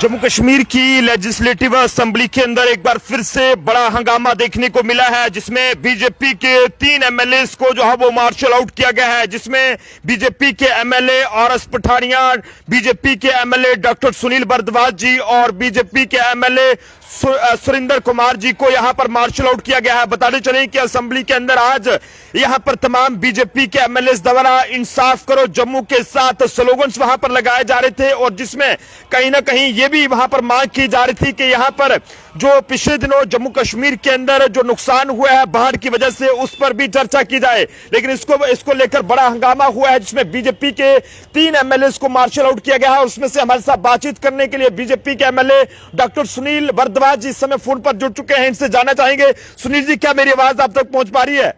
जम्मू कश्मीर की legislative assembly के अंदर एक बार फिर से बड़ा हंगामा देखने को मिला है, जिसमें बीजेपी के 3 एमएलए को जो है वो मार्शल आउट किया गया है, जिसमें बीजेपी के एमएलए आरएस पठानिया, बीजेपी के एमएलए डॉक्टर सुनील भारद्वाज जी और बीजेपी के एमएलए सुरेंद्र कुमार जी को यहां पर मार्शल आउट किया गया है। बताते चलें कि असेंबली के अंदर आज यहां पर तमाम बीजेपी के एमएलए द्वारा इंसाफ करो जम्मू के साथ स्लोगन्स वहां पर लगाए जा रहे थे, और जिसमें कहीं ना कहीं ये भी वहां पर मांग की जा रही थी कि यहां पर जो पिछले दिनों जम्मू कश्मीर के अंदर जो नुकसान हुआ है बाढ़ की वजह से, उस पर भी चर्चा की जाए। लेकिन इसको लेकर बड़ा हंगामा हुआ है, जिसमें बीजेपी के 3 एमएलए को मार्शल आउट किया गया है। उसमें से हमारे साथ बातचीत करने के लिए बीजेपी के एमएलए डॉक्टर सुनील भारद्वाज जी इस समय फोन पर जुड़ चुके हैं। इनसे जानना चाहेंगे, सुनील जी, क्या मेरी आवाज आप तक पहुंच पा रही है?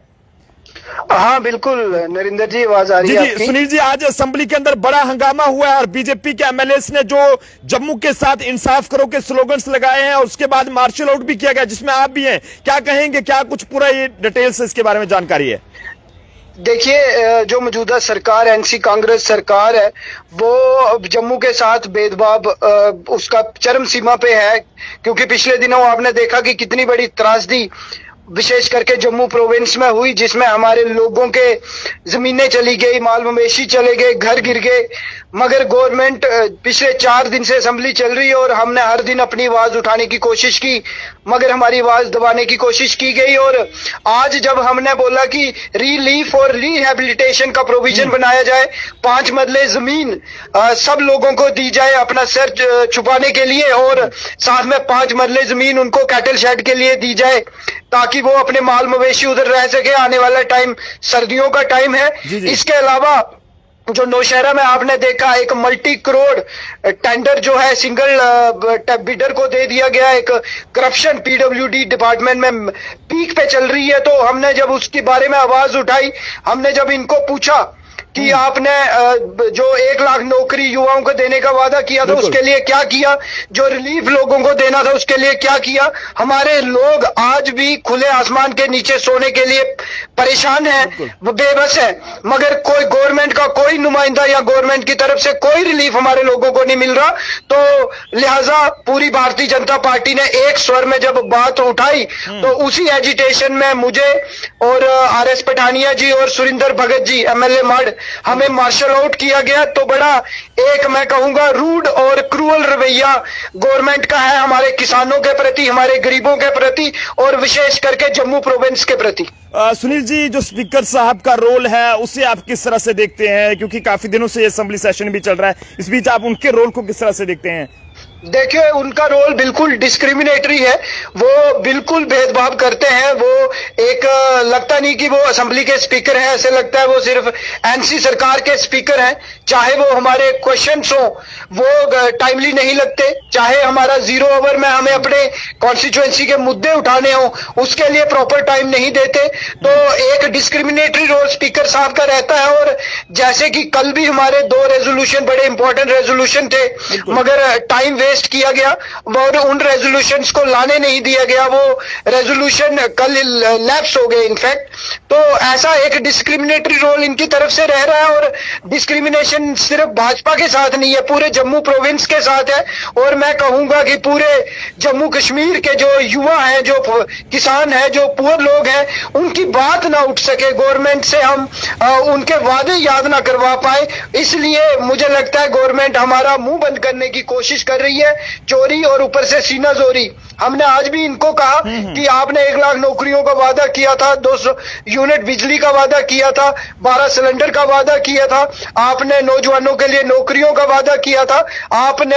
हाँ बिल्कुल नरेंद्र जी, आवाज आ रही है आपकी। सुनील जी, आज असेंबली के अंदर बड़ा हंगामा हुआ है और बीजेपी के एमएलए ने जो जम्मू के साथ इंसाफ करो के स्लोगन्स लगाए हैं, उसके बाद मार्शल आउट भी किया गया, जिसमें आप भी हैं। क्या कहेंगे, क्या कुछ पूरा ये डिटेल्स इसके बारे में जानकारी है? देखिए, जो मौजूदा सरकार एनसी कांग्रेस सरकार है, वो जम्मू के साथ भेदभाव उसका चरम सीमा पे है, क्योंकि पिछले दिनों आपने देखा कि कितनी बड़ी त्रासदी विशेष करके जम्मू प्रोविंस में हुई, जिसमें हमारे लोगों के जमीनें चली गई, माल मवेशी चले गए, घर गिर गए। मगर गवर्नमेंट पिछले 4 दिन से असेंबली चल रही है और हमने हर दिन अपनी आवाज उठाने की कोशिश की, मगर हमारी आवाज दबाने की कोशिश की गई। और आज जब हमने बोला कि रिलीफ और रिहेबिलिटेशन का प्रोविजन बनाया जाए, 5 मरले जमीन सब लोगों को दी जाए अपना सर छुपाने के लिए, और साथ में 5 मरले जमीन उनको कैटल शेड के लिए दी जाए, ताकि वो अपने माल मवेशी उधर रह सके। आने वाला टाइम सर्दियों का टाइम है। इसके अलावा जो नौशहरा में आपने देखा, एक मल्टी करोड़ टेंडर जो है सिंगल बिडर को दे दिया गया। एक करप्शन पीडब्ल्यूडी डिपार्टमेंट में पीक पे चल रही है। तो हमने जब उसके बारे में आवाज उठाई, हमने जब इनको पूछा कि आपने जो 1 लाख नौकरी युवाओं को देने का वादा किया था, उसके लिए क्या किया? जो रिलीफ लोगों को देना था, उसके लिए क्या किया? हमारे लोग आज भी खुले आसमान के नीचे सोने के लिए परेशान हैं, वो बेबस है, मगर कोई गवर्नमेंट का कोई नुमाइंदा या गवर्नमेंट की तरफ से कोई रिलीफ हमारे लोगों को नहीं मिल रहा। तो लिहाजा पूरी भारतीय जनता पार्टी ने एक स्वर में जब बात उठाई, तो उसी एजिटेशन में मुझे और आरएस पठानिया जी और सुरेंद्र भगत जी एमएलए मड, हमें मार्शल आउट किया गया। तो बड़ा एक मैं कहूंगा रूड और क्रूअल रवैया गवर्नमेंट का है हमारे किसानों के प्रति, हमारे गरीबों के प्रति, और विशेष करके जम्मू प्रोविंस के प्रति। सुनील जी, जो स्पीकर साहब का रोल है उसे आप किस तरह से देखते हैं, क्योंकि काफी दिनों से असेंबली सेशन भी चल रहा है, इस बीच आप उनके रोल को किस तरह से देखते हैं? देखिए, उनका रोल बिल्कुल डिस्क्रिमिनेटरी है। वो बिल्कुल भेदभाव करते हैं। वो एक लगता नहीं कि वो असेंबली के स्पीकर हैं, ऐसे लगता है वो सिर्फ एनसी सरकार के स्पीकर हैं। चाहे वो हमारे क्वेश्चंस हो वो टाइमली नहीं लगते, चाहे हमारा 0 ओवर में हमें अपने कॉन्स्टिट्यूएंसी के मुद्दे उठाने हो उसके लिए प्रॉपर टाइम नहीं देते। तो एक डिस्क्रिमिनेटरी रोल स्पीकर साहब का रहता है। और जैसे कि कल भी हमारे 2 रेजोल्यूशन, बड़े इंपॉर्टेंट रेजोल्यूशन थे, मगर टाइम वेस्ट किया गया और उन रेजोल्यूशंस को लाने नहीं दिया गया। वो रेजोल्यूशन कल लैप्स हो गए इनफैक्ट। तो ऐसा एक डिस्क्रिमिनेटरी रोल इनकी तरफ से रह रहा है। और डिस्क्रिमिनेशन सिर्फ भाजपा के साथ नहीं है, पूरे जम्मू प्रोविंस के साथ है। और मैं कहूंगा कि पूरे जम्मू कश्मीर के जो युवा हैं, जो किसान हैं, जो पुअर लोग हैं, उनकी बात ना उठ सके गवर्नमेंट से, हम उनके वादे याद ना करवा पाए। इसलिए मुझे लगता है गवर्नमेंट हमारा मुंह बंद करने की कोशिश कर रही है, चोरी और ऊपर से सीना जोरी। हमने आज भी इनको कहा कि आपने 1 लाख नौकरियों का वादा किया था, 200 यूनिट बिजली का वादा किया था, 12 सिलेंडर का वादा किया था, आपने नौजवानों के लिए नौकरियों का वादा किया था, आपने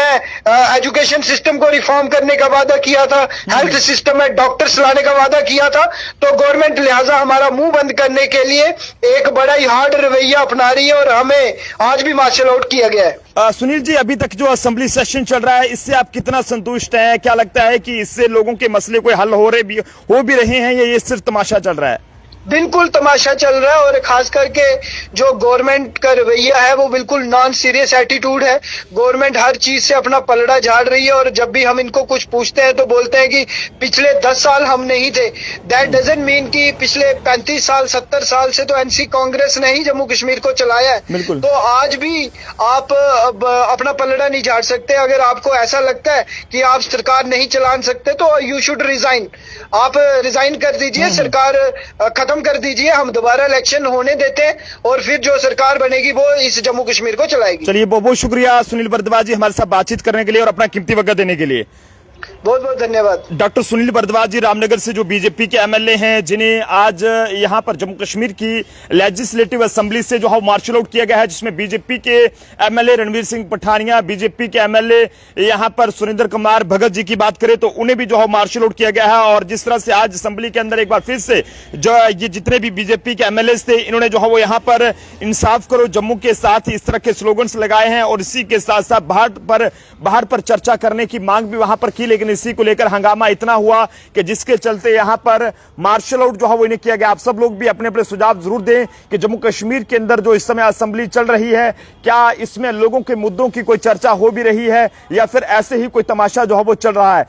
एजुकेशन सिस्टम को रिफॉर्म करने का वादा किया था, हेल्थ सिस्टम में डॉक्टर्स लाने का वादा किया था। तो गवर्नमेंट लिहाजा हमारा मुंह बंद करने के लिए एक बड़ा ही हार्ड रवैया अपना रही है, और हमें आज भी मार्शल आउट किया गया है। सुनील जी, अभी तक जो असेंबली सेशन चल रहा है, इससे आप कितना संतुष्ट हैं? क्या लगता है कि इससे लोगों के मसले कोई हल हो भी रहे हैं, या ये सिर्फ तमाशा चल रहा है? बिल्कुल तमाशा चल रहा है। और खास करके जो गवर्नमेंट का रवैया है वो बिल्कुल नॉन सीरियस एटीट्यूड है। गवर्नमेंट हर चीज से अपना पलड़ा झाड़ रही है, और जब भी हम इनको कुछ पूछते हैं तो बोलते हैं कि पिछले 10 साल हम नहीं थे। दैट डजंट मीन कि पिछले 35 साल 70 साल से तो एनसी कांग्रेस ने ही जम्मू कश्मीर को चलाया है। तो आज भी आप अपना पलड़ा नहीं झाड़ सकते। अगर आपको ऐसा लगता है कि आप सरकार नहीं चला सकते तो यू शुड रिजाइन। आप रिजाइन कर दीजिए, सरकार खत्म कर दीजिए, हम दोबारा इलेक्शन होने देते हैं और फिर जो सरकार बनेगी वो इस जम्मू कश्मीर को चलाएगी। चलिए, बहुत बहुत शुक्रिया सुनील भारद्वाज जी हमारे साथ बातचीत करने के लिए और अपना कीमती वक्त देने के लिए। बहुत बहुत धन्यवाद। डॉक्टर सुनील भारद्वाज जी रामनगर से जो बीजेपी के एमएलए हैं, जिन्हें आज यहां पर जम्मू कश्मीर की लेजिस्लेटिव असेंबली से जो है मार्शल आउट किया गया है, जिसमें बीजेपी के एमएलए रणवीर सिंह पठानिया, बीजेपी के एमएलए यहां पर सुरेंद्र कुमार भगत जी की बात करें तो उन्हें भी जो है मार्शल आउट किया गया है। और जिस तरह से आज असेंबली के अंदर एक बार फिर से जो ये जितने भी बीजेपी के एमएलए थे, इन्होंने जो है वो यहाँ पर इंसाफ करो जम्मू के साथ इस तरह के स्लोगन्स लगाए हैं और इसी के साथ साथ बाहर पर चर्चा करने की मांग भी वहां पर की। लेकिन इसी को लेकर हंगामा इतना हुआ कि जिसके चलते यहां पर मार्शल आउट जो है वो इन्हें किया गया। आप सब लोग भी अपने अपने सुझाव जरूर दें कि जम्मू कश्मीर के अंदर जो इस समय असेंबली चल रही है, क्या इसमें लोगों के मुद्दों की कोई चर्चा हो भी रही है या फिर ऐसे ही कोई तमाशा जो है वो चल रहा है।